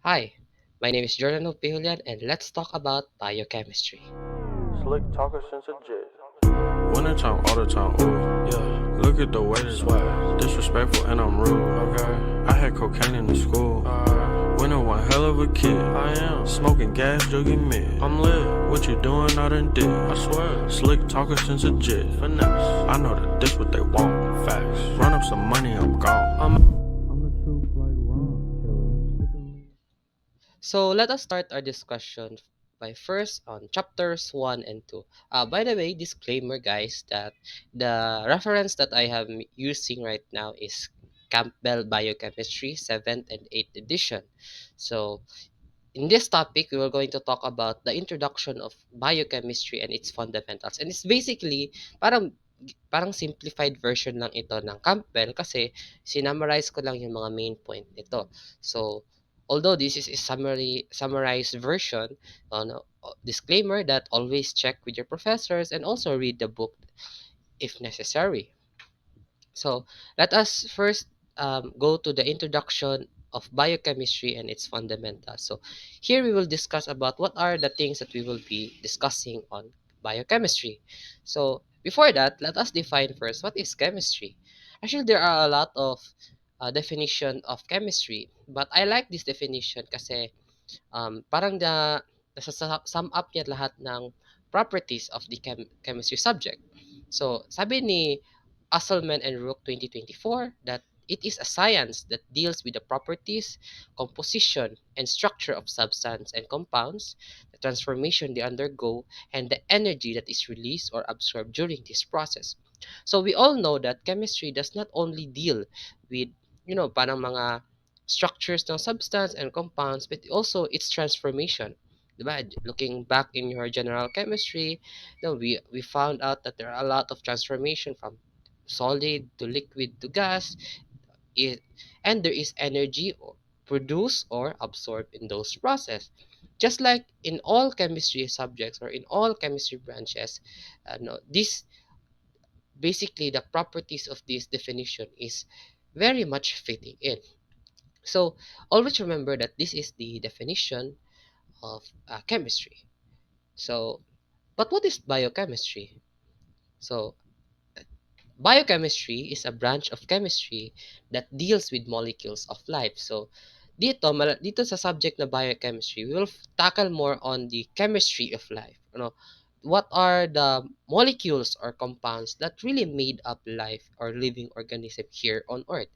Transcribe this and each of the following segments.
Hi, my name is Jordan Opihulian and let's talk about biochemistry. Slick talker since a jet. Winter time, all the time, ooh. Yeah. Look at the way this swag. Disrespectful and I'm rude. Okay. I had cocaine in the school. Winter one hell of a kid. I am. Smoking gas, jugging mid. I'm lit. What you doing? I done did. I swear. Slick talker since a jet. Finesse. I know that this what they want. Facts. Run up some money, I'm gone. I'm the truth like Ron. Killer. So let us start our discussion by first on chapters 1 and 2. By the way, disclaimer guys that the reference that I am using right now is Campbell Biochemistry 7th and 8th edition. So in this topic, we were going to talk about the introduction of biochemistry and its fundamentals. And it's basically parang simplified version lang ito ng Campbell kasi sinummarize ko lang yung mga main point nito. So, although this is a summarized version, no, disclaimer that always check with your professors and also read the book if necessary. So let us first go to the introduction of biochemistry and its fundamentals. So here we will discuss about what are the things that we will be discussing on biochemistry. So before that, let us define first what is chemistry. Actually, there are a lot of definition of chemistry, but I like this definition kasi parang sum up niya lahat ng properties of the chemistry subject. So, sabi ni Asselman and Rook 2024 that it is a science that deals with the properties, composition, and structure of substance and compounds, the transformation they undergo, and the energy that is released or absorbed during this process. So we all know that chemistry does not only deal with, parang mga structures ng substance and compounds, but also its transformation. Diba? Looking back in your general chemistry, we found out that there are a lot of transformation from solid to liquid to gas, it, and there is energy produced or absorbed in those process. Just like in all chemistry subjects or in all chemistry branches, no, this basically the properties of this definition is very much fitting in. So always remember that this is the definition of chemistry. So, but what is biochemistry? So, biochemistry is a branch of chemistry that deals with molecules of life. So, dito sa subject na biochemistry, we will tackle more on the chemistry of life. What are the molecules or compounds that really made up life or living organism here on Earth?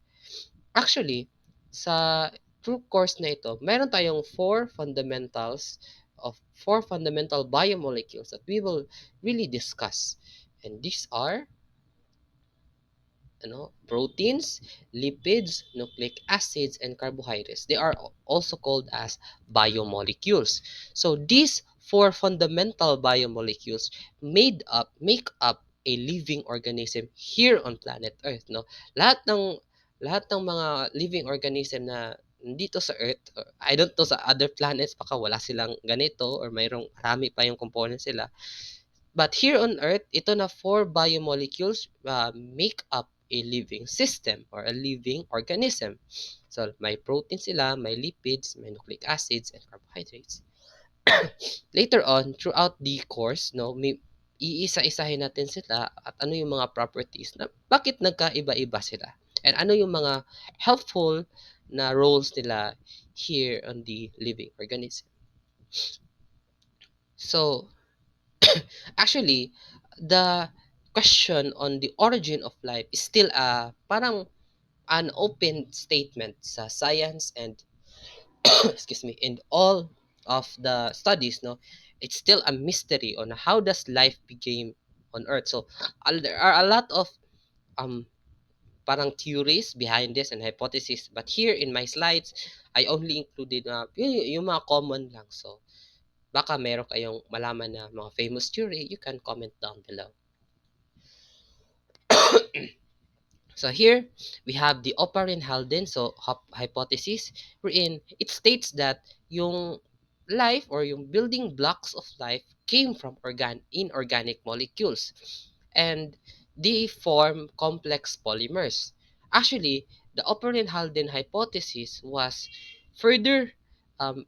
Actually, sa true course na ito, meron tayong four fundamental biomolecules that we will really discuss. And these are proteins, lipids, nucleic acids, and carbohydrates. They are also called as biomolecules. So these four fundamental biomolecules make up a living organism here on planet Earth. No, lahat ng lahat ng mga living organism na dito sa Earth, I don't know sa other planets baka wala silang ganito or mayroong marami pa yung components sila. But here on Earth, ito na four biomolecules make up a living system or a living organism. So, may protein sila, may lipids, may nucleic acids, and carbohydrates. Later on, throughout the course, no, may iisa-isahin natin sila at ano yung mga properties na bakit nagkaiba-iba sila. And ano yung mga helpful na roles nila here on the living organism. So, actually, the question on the origin of life is still parang an open statement sa science and excuse me, in all of the studies, no, it's still a mystery on how does life begin on Earth. So there are a lot of um parang theories behind this and hypotheses, but here in my slides, I only included yung mga common lang. So baka meron kayong malaman na mga famous theory, you can comment down below. So here we have the Oparin-Haldane hypothesis wherein it states that yung life or yung building blocks of life came from inorganic molecules and they form complex polymers. Actually, the Oparin-Haldane hypothesis was further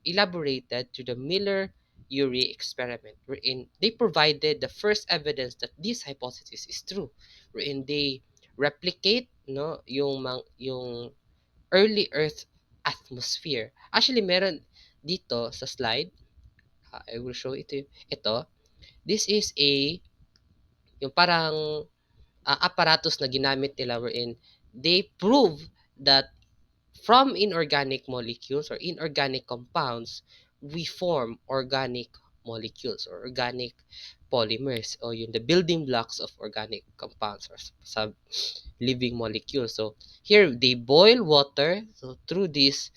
elaborated to the Miller-Urey experiment, wherein they provided the first evidence that this hypothesis is true, wherein they replicate no yung early Earth atmosphere. Actually, meron dito sa slide. I will show it to you. Ito, this is yung parang apparatus na ginamit nila wherein they prove that from inorganic molecules or inorganic compounds, we form organic molecules or organic polymers or yung the building blocks of organic compounds or sub living molecules. So here they boil water so through this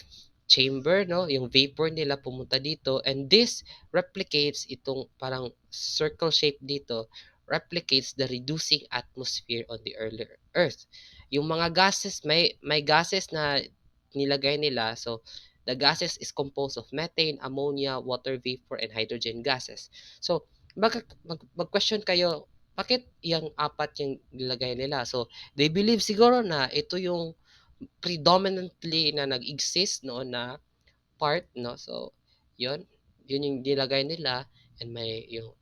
chamber, no, yung vapor nila pumunta dito, and this replicates itong parang circle shape dito, replicates the reducing atmosphere on the earlier Earth. Yung mga gases, may gases na nilagay nila. So the gases is composed of methane, ammonia, water vapor, and hydrogen gases. So mag-question kayo, bakit yung apat yung nilagay nila? So they believe siguro na ito yung predominantly na nag-exist noon na part, no? So, yun. Yun yung nilagay nila, and may yung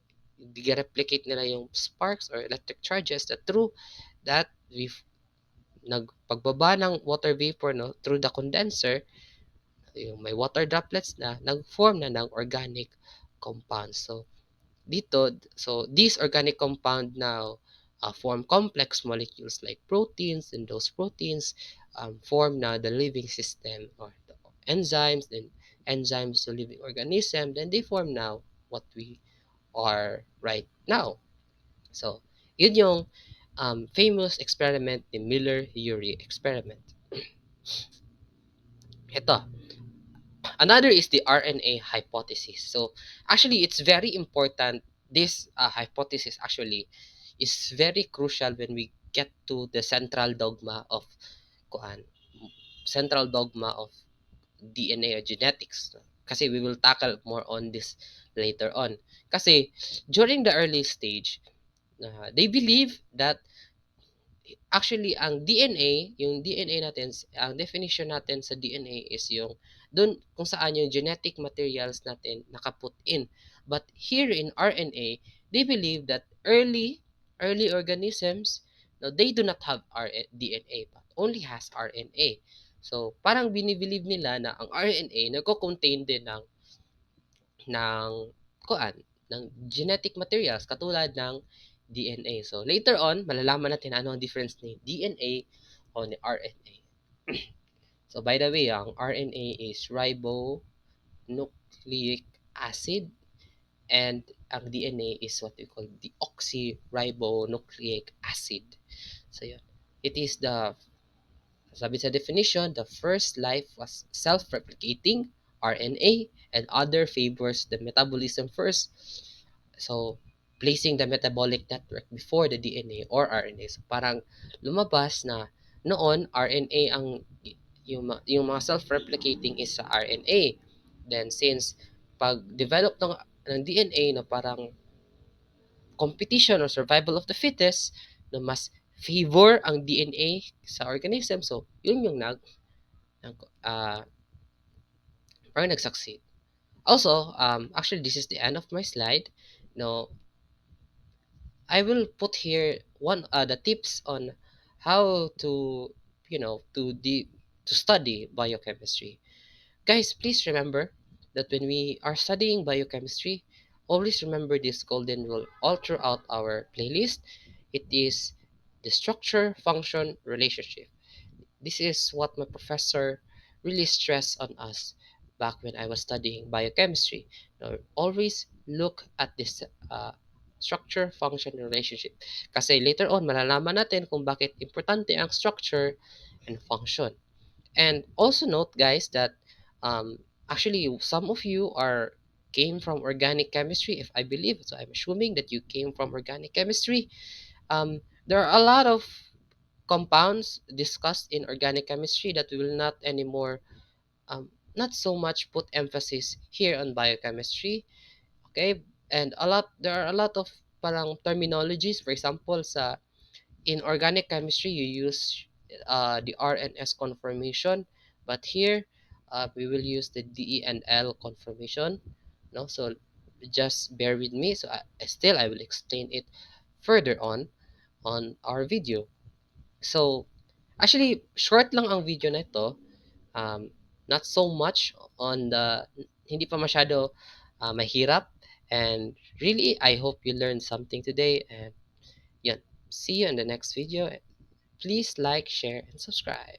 replicate nila yung sparks or electric charges that through that nagpagbaba ng water vapor, no, through the condenser, yung may water droplets na nag-form na ng organic compounds. So dito, so these organic compound now form complex molecules like proteins, and those proteins form now the living system or the enzymes, then enzymes to living organism, then they form now what we are right now. So yun yung famous experiment, the Miller-Urey experiment. Ito, another is the RNA hypothesis. So actually, it's very important. This hypothesis actually is very crucial when we get to the kuan, central dogma of DNA or genetics. Kasi we will tackle more on this later on. Kasi during the early stage, they believe that actually ang DNA, yung DNA natin, ang definition natin sa DNA is yung dun kung saan yung genetic materials natin nakaput in. But here in RNA, they believe that early organisms, no, they do not have DNA but only has RNA. So parang binibilieve nila na ang RNA nagko-contain din ng kuan ng genetic materials katulad ng DNA. So later on, malalaman natin ano ang difference ni DNA o ni RNA. So by the way, ang RNA is ribonucleic acid, and ang DNA is what we call deoxyribonucleic acid. So yun. It is the Sabi sa definition, the first life was self-replicating RNA, and other favors the metabolism first. So, placing the metabolic network before the DNA or RNA. So, parang lumabas na noon RNA ang yung mga self-replicating is sa RNA. Then since pag-develop ng DNA na parang competition or survival of the fittest, na mas favor ang DNA sa organism. So, yun yung nag parang nag-succeed. Also, actually, this is the end of my slide. No, I will put here the tips on how to, to study biochemistry. Guys, please remember that when we are studying biochemistry, always remember this golden rule all throughout our playlist. It is the structure function relationship. This is what my professor really stressed on us back when I was studying biochemistry. Now, always look at this structure function relationship. Kasi later on, malalaman natin kung bakit importante ang structure and function. And also note, guys, that actually some of you are came from organic chemistry, if I believe. So I'm assuming that you came from organic chemistry. There are a lot of compounds discussed in organic chemistry that we will not anymore, not so much put emphasis here on biochemistry. Okay, and there are a lot of parang terminologies. For example, in organic chemistry, you use the R and S conformation, but here we will use the DE and L confirmation. No, so just bear with me. So I will explain it further on our video. So actually short lang ang video na ito. Um, Not so much on the hindi pa masyado mahirap, and really I hope you learned something today, and yeah, see you in the next video. Please like, share, and subscribe.